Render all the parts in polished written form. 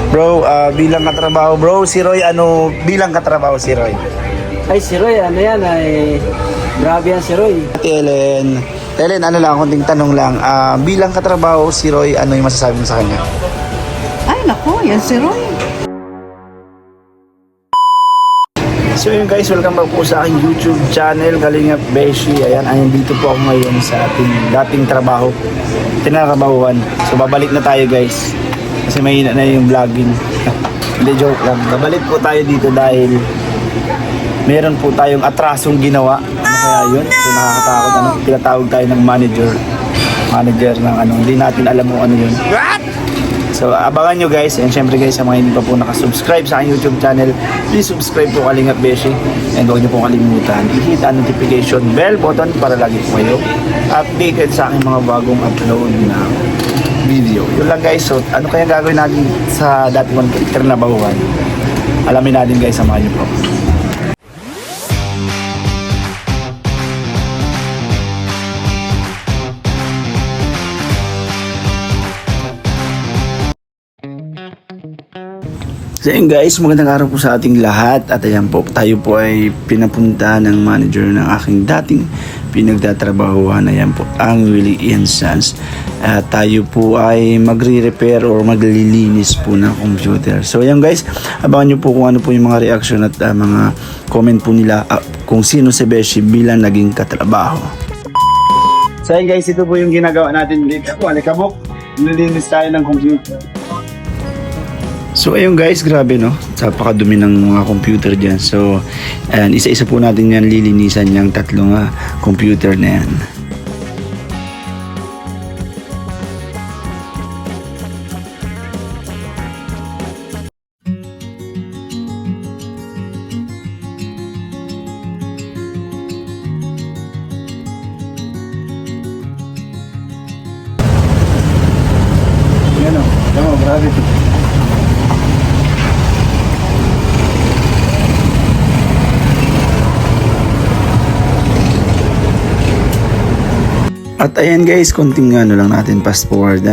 Bro, bilang katrabaho, bro, si Roy, bilang katrabaho si Roy? Ay, si Roy, ano yan, ay grabe yan si Roy. Ellen, ano lang, konting tanong lang. Bilang katrabaho si Roy, ano yung masasabi mo sa kanya? Ay, naku, yan si Roy. So yun guys, welcome back po sa aking YouTube channel, Kalingap Beshi. Ayan, dito po ako ngayon sa ating dating trabaho, tinarabahuan. So babalik na tayo guys, kasi mahina na yung vlogging. Hindi, joke lang. Babalik po tayo dito dahil meron po tayong atrasong ginawa. Ano kaya yun? So nakakatakot, pinatawag tayo ng manager ng hindi natin alam kung ano yun. So abangan nyo guys, and syempre guys, sa mga hindi pa po nakasubscribe sa aking YouTube channel, please subscribe po Kalingap Beshi, and huwag nyo po kalimutan i-hit ang notification bell button para lagi po kayo updated sa aking mga bagong upload na video. Yun lang guys, so ano kaya gagawin natin sa dati kong trabahuan? Alamin natin guys, samahan nyo po. So yun guys, magandang araw po sa ating lahat. At ayan po, tayo po ay pinapunta ng manager ng aking dating pinagtatrabahuhan. Ayan po, ang Willie Ian Sons. At tayo po ay magre-repair or maglilinis po ng computer. So ayan guys, abangan nyo po kung ano po yung mga reaction at mga comment po nila kung sino si Beshi bilang naging katrabaho. So ayan guys, ito po yung ginagawa natin dito. Alikabok, nililinis tayo ng computer. So ayun guys, grabe no, napakadumi ng mga computer dyan. So and isa-isa po natin yan lilinisan yung tatlong computer na yan. Yan o, grabe ito. At ayan guys, konting lang natin fast forward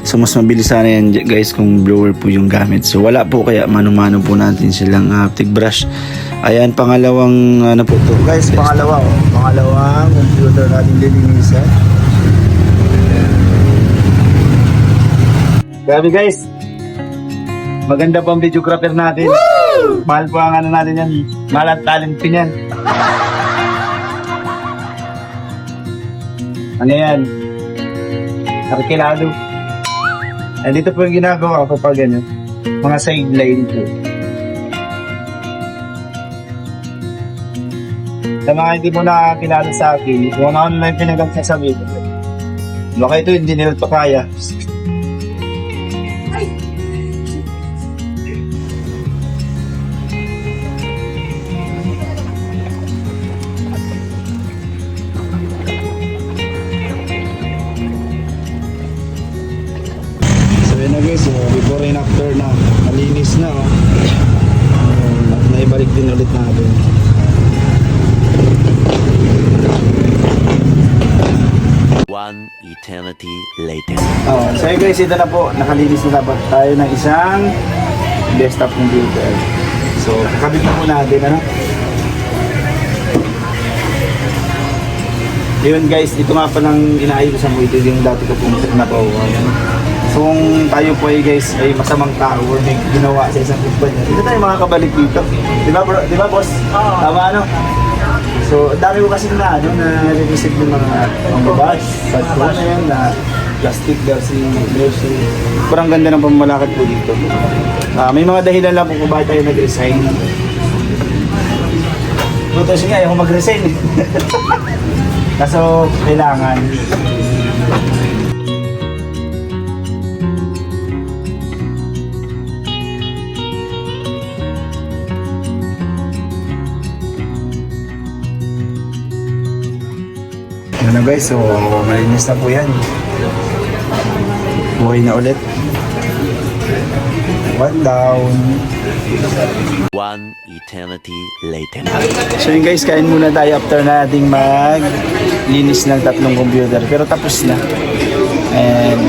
So mas mabilis sana yan guys kung blower po yung gamit. So wala po, kaya mano-mano po natin silang haptic brush. Ayan, pangalawang po to guys, pangalawang computer natin lilinisan. Grabe guys, maganda pang videographer natin. Woo! Mahal po ang natin yan, mahal at talent pin yan. Ano yan? Arkilado. Dito po yung ginagawa ko pag mga sideline po. Sa mga hindi mo nakakilala sa akin, kung ano lang pinagang sasabihin ko. Baka ito hindi nila ito kaya. Ayan na guys, before and after na, malinis na naibalik din ulit natin. One eternity later. So guys, ito na po, nakalinis na dapat tayo ng isang desktop computer. So kakabit na po natin Yun guys, ito nga pa lang inaayusan ko, ito yung dati ko pong trabahuan. So kung tayo po guys ay masamang tao or may ginawa sa isang kumpanya, dito tayo makakabalik dito. Di ba bro? Di ba boss? Tama So dami ko kasi na na-receive ng mga babash, patron na yan, na plastic si Beshi. Parang ganda ng pamamalakad po dito. May mga dahilan lang po kung bakit tayo nag-resign. Butos nga, ayaw ko mag-resign Kaso kailangan. Ano guys, so malinis na po yan. Buhay na ulit. One down. One eternity later. So yun guys, kain muna tayo after nating maglinis ng tatlong computer. Pero tapos na. And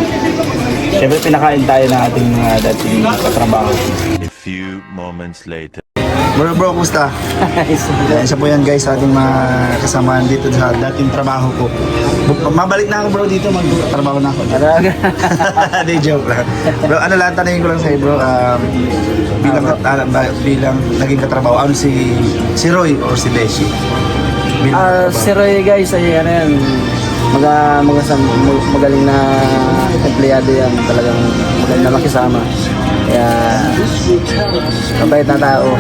Siyempre, pinakain tayo ng ating mga dating katrabaho. A few moments later. Bro, kumusta? Yan, isa po yan guys sa ating mga kasamahan dito sa dating trabaho ko. Mabalik na ako bro dito, magtrabaho na ako. Hindi, joke lang. Bro, ano lang, tanongin ko lang sa'yo bro, bilang naging katrabaho, ano si Roy or si Beshi? Si Roy guys, ay ano yan, magaling na empleyado yan, talagang magaling na makisama. Kaya, mabait na tao,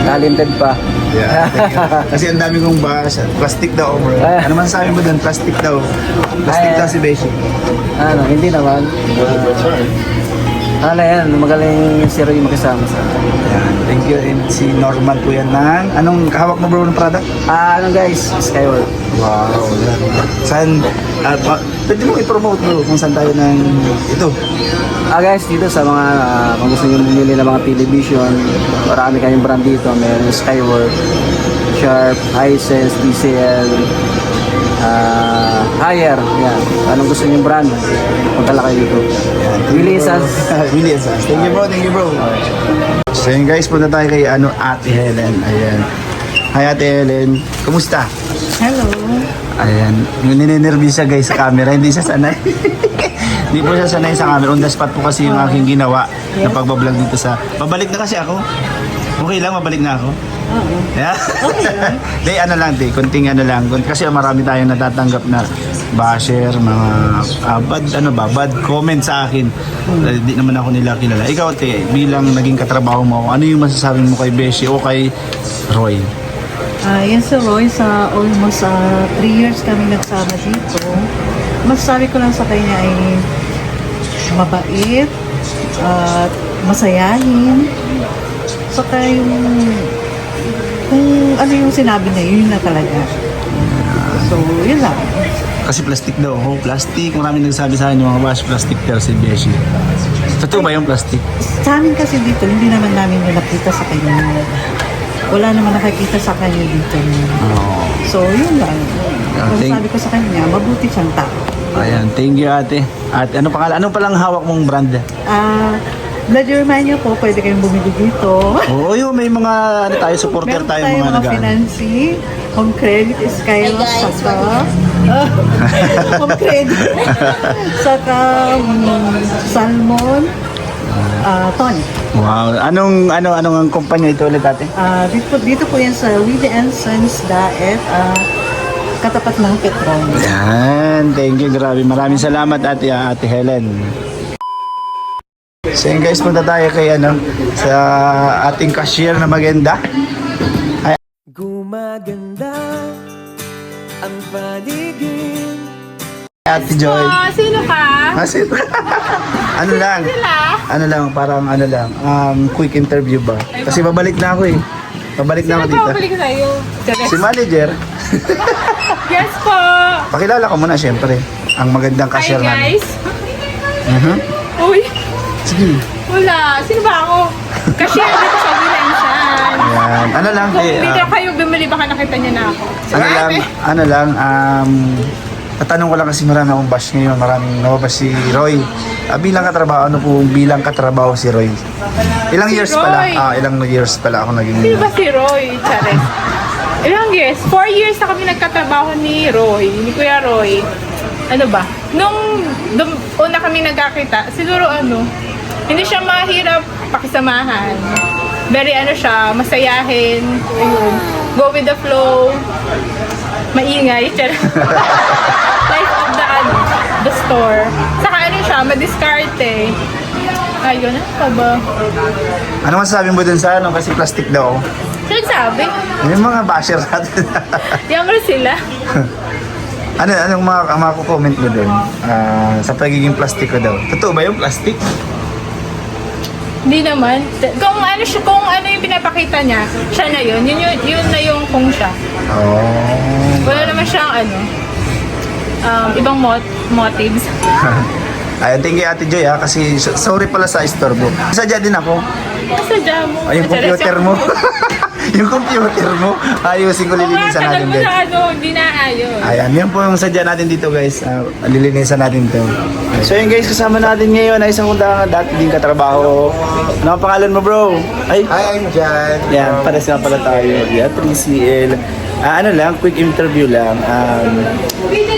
talented pa. Yeah, thank you. Kasi ang dami kong bahasa. Plastic daw bro. Ano man sabi mo doon? Plastic daw. Plastic daw si Beshi. Ano, hindi naman. Ano yan, magaling si Roy makisama sa Yan, thank you. And si Norman po yan ng, anong hawak mo bro ng product? ano guys, Skyward. Wow. Saan, pwede mo i-promote bro kung saan tayo ng ito. Guys, dito sa mga kung gusto nyo bumili ng mga television, marami kayong brand dito. Meron Skyward, Sharp, Hisense, DCL, Higher. Yan. Anong gusto nyo brand? Punta lang kayo dito. Willie Sans. Willie Sans. Thank you bro, thank you bro. So yun guys, punta tayo kay Ate Helen. Ayan. Hi Ate Helen. Kumusta? Hello. Ayan. Ninenervous siya guys sa camera. Hindi siya sanay. Hindi po siya sanay sa camera. On the spot po kasi yung aking ginawa na pagbablog dito sa... Babalik na kasi ako. Okay lang, mabalik na ako. Oo. Yeah? Okay lang. Di, ano lang, di. Kunting ano lang. Kasi marami tayong natatanggap na basher, mga bad comment sa akin. Di naman ako nila kilala. Ikaw, te, bilang naging katrabaho mo, ano yung masasabi mo kay Beshi o kay Roy? Yan si Roy, sa almost 3 years kami nagsama dito. Masasabi ko lang sa kanya ay mabait at masayahin. Saka yung kung ano yung sinabi niya, yun na talaga. So, yun lang. Kasi plastic daw. Oh, plastic. Maraming nagsabi sa akin yung mga bash plastic daw si Beshi. Totoo ba yung plastic? Sa amin kasi dito, hindi naman namin yung nakita sa kanya. Wala naman nakakita sa kanya dito. So, yun lang. Sabi ko sa kanya, mabuti siyang tao. Ayan, thank you ate. At ano pangalan? Anong palang hawak mong brand? Blood Romania po, pwede kayong bumili dito. Oo, yun, may mga ano tayo, supporter Meron tayo tayong mga mga financing, home credit, Skyros, saka home credit, saka salmon, ton. Wow, anong ang kumpanya ito ulit ate? Dito po yan sa Willie and Sons Diet, katapat ng Petron. Yan, thank you, grabe. Maraming salamat ate Helen. So yun guys, punta tayo kay sa ating cashier na maganda. Gumaganda ang paligid. Ate Joy. Sino ka? ano lang, parang quick interview ba? Kasi babalik na ako eh. Babalik na ako Sino dito. pa balik sa'yo? Si manager. Yes po! Pakilala ko muna syempre. Ang magandang Hi cashier namin. guys! Uy! Sige. Wala! Sino ba ako? Cashier dito sa Vilensan. Ayan. Ano lang, Kung eh, dito kayo bumili, baka nakita niyo na ako. tatanong ko lang kasi marami akong bash ngayon. Maraming nababash si Roy. Bilang katrabaho, ano po bilang katrabaho si Roy? Ilang Si years Roy. pala? Ilang years pala ako naging... Sino ba si Roy? Chares. Ilang years? 4 years na kami nagkatrabaho ni Roy, ni Kuya Roy. Ano ba? Nung una kami nagkakita, siguro hindi siya mahirap pakisamahan. Very siya, masayahin. Ayun. Go with the flow. Maingay. Life of the store. Saka siya, madiskarte. Ayun, ano pa ba? Ano masasabi mo dun sa kasi plastic daw? Sino sabi? Yung mga basher natin. Younger sila. Anong mga comment mo dun? Sa pagiging plastic ko daw. Totoo ba yung plastic? Hindi naman. Kung yung pinapakita niya, siya na yun. Yun na yung kung siya. Oh. Wala naman siyang ibang motives. Ay, thank you Ate Joy kasi sorry pala sa istorbo. Sadya din ako. Sadya mo. Ay, yung computer mo. yung computer mo, ayusin ko, lilinisan tagal natin mo guys. na hindi na ayos. Ayan, yan po yung sadya natin dito guys. Lilinisan natin to. So yun guys, kasama natin ngayon ay isang undangan dati din katrabaho. Ano ang pangalan mo bro? Ay, Hi, I'm Jan. yan, pares nga pala tayo. Yeah, 3CL. Ano lang, quick interview lang.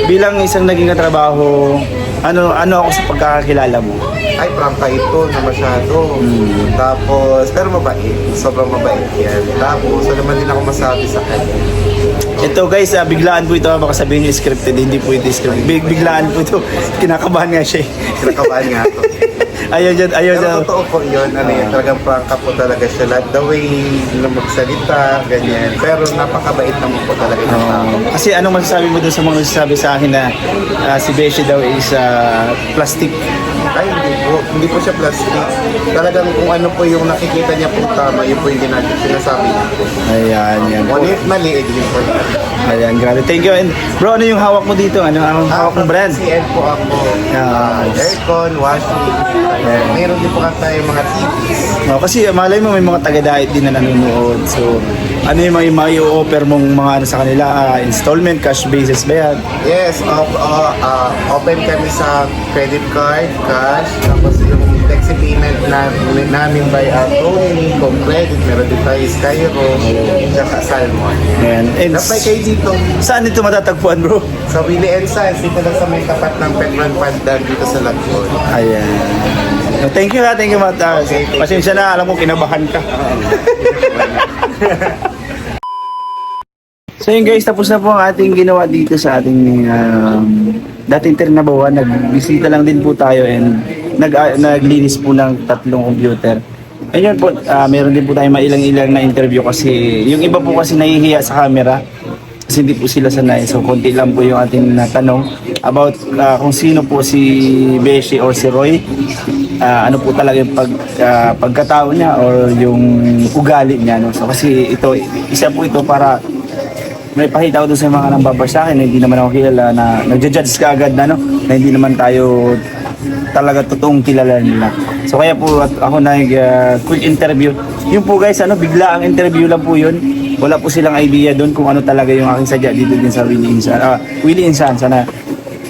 Bilang isang naging katrabaho, ano ako sa pagkakakilala mo? Ay, prangka ito na masyado. Tapos, pero mabait. Sobrang mabait yan. Tapos, wala man din ako masabi sa kanya. Ito guys, biglaan po ito. Baka sabihin nyo scripted, hindi po ito scripted. Biglaan po ito. Kinakabahan nga siya. Kinakabahan nga ako. Ayaw dyan. Pero totoo po yun. Ano yun, talagang prangka po talaga siya. Like the way na magsalita, ganyan. Pero napakabait naman po talaga ng tao. Kasi anong masasabi mo dun sa mga nagsasabi sa akin na si Beshi daw is plastic? Ay, hindi po siya plastic. Talagang kung ano po yung nakikita niya po tama, yun po yung sinasabi niya po. Ayan, yan po. Ngunit mali, din po yan. Ayan, grabe. Thank you. And bro, ano yung hawak mo dito? Ano ang hawak mong brand? CN po ako. Aircon, washing. Meron din po tayo mga TVs. Kasi malay mo may mga taga-diet din na nanonood. So, ano yung may offer mong mga ano sa kanila? Installment, cash basis ba yan? Yes, open kami sa credit card, cash, tapos yung flexi payment namin by Tony, kung credit, meron din tayo Skyro, tsaka Salmon. Ayan. And Napay kayo dito saan ito matatagpuan bro? sa Willie and Sons, dito lang sa may tapat ng Petron Pandan dito sa Lagos. Ayan. Thank you Matt. Pasensya na, alam ko kinabahan ka. So yun guys, tapos na po ang ating ginawa dito sa ating dating Trinabawan. Nagbisita lang din po tayo and naglinis po ng 3 computer. Ayun po, meron din po tayong mailang-ilang na interview kasi yung iba po kasi nahihiya sa camera kasi hindi po sila sanay. So konti lang po yung ating natanong about kung sino po si Beshi or si Roy. Ano po talaga yung pagkatao niya or yung ugali niya. No? So kasi ito, isa po ito para may pakita ko doon sa mga nambabars sa akin na hindi naman ako kilala na nagja-judge ka agad na, no? Na hindi naman tayo talaga totoong kilala nila. So kaya po ako quick interview. Yung po guys, bigla ang interview lang po yun. Wala po silang idea doon kung ano talaga yung aking sadya dito din sa Willie Insan sana.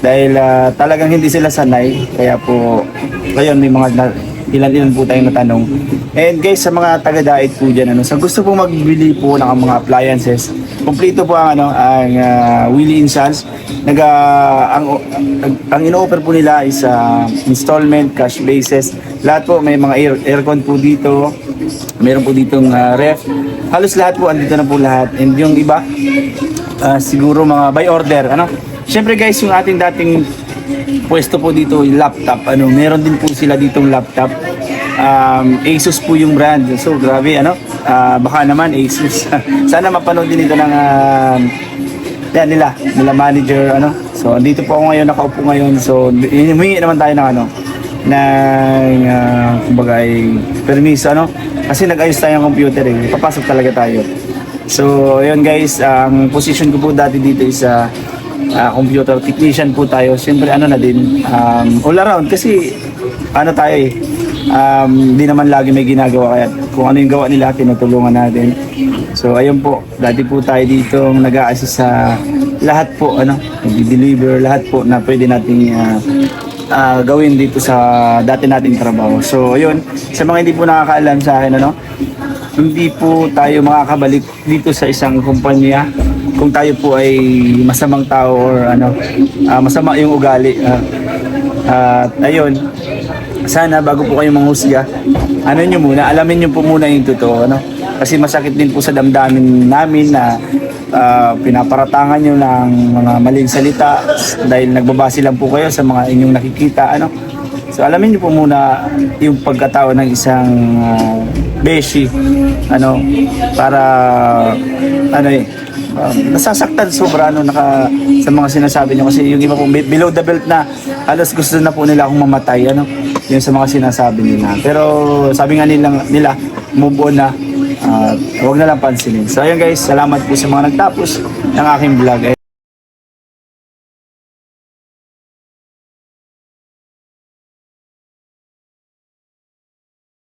Dahil talagang hindi sila sanay. Kaya po, ngayon may mga ilan po tayong natanong. And guys, sa mga taga-diet po dyan, sa gusto po magbili po ng mga appliances, kompleto po ang Willie Sons. Ang ino-offer po nila is installment, cash basis. Lahat po, may mga aircon po dito. Meron po ditong ref. Halos lahat po, andito na po lahat. And yung iba, siguro mga by order. Siyempre guys, yung ating dating pwesto po dito, yung laptop. Meron din po sila ditong laptop. Asus po yung brand. So grabe, baka naman Asus. Sana mapanood din ito ng nila manager, So dito po ako ngayon, nakaupo ngayon. So humingi naman tayo ng kumbaga ay permiso, kasi nag-ayos tayo ng computer papasok talaga tayo. So ayun guys, ang position ko po dati dito is computer technician po tayo. Siyempre na din all around kasi tayo hindi naman lagi may ginagawa kaya kung ano yung gawa nila tinutulungan natin. So ayun po, dati po tayo dito nag-a-assist sa lahat po nag-deliver lahat po na pwede nating gawin dito sa dati nating trabaho. So ayun, sa mga hindi po nakakaalam sa akin hindi po tayo makakabalik dito sa isang kumpanya kung tayo po ay masamang tao or masama yung ugali. Ayun, sana bago po kayo manghusga, nyo muna, alamin nyo po muna yung totoo, kasi masakit din po sa damdamin namin na pinaparatangan nyo ng mga maling salita dahil nagbabase lang po kayo sa mga inyong nakikita, So alamin nyo po muna yung pagkatao ng isang Beshi, para nasasaktan sobra sa mga sinasabi nyo kasi yung iba po below the belt na halos gusto na po nila akong mamatay yun sa mga sinasabi nila, pero sabi nga nila move on na, huwag na lang pansinin. So ayun guys, salamat po sa mga nagtapos ng aking vlog.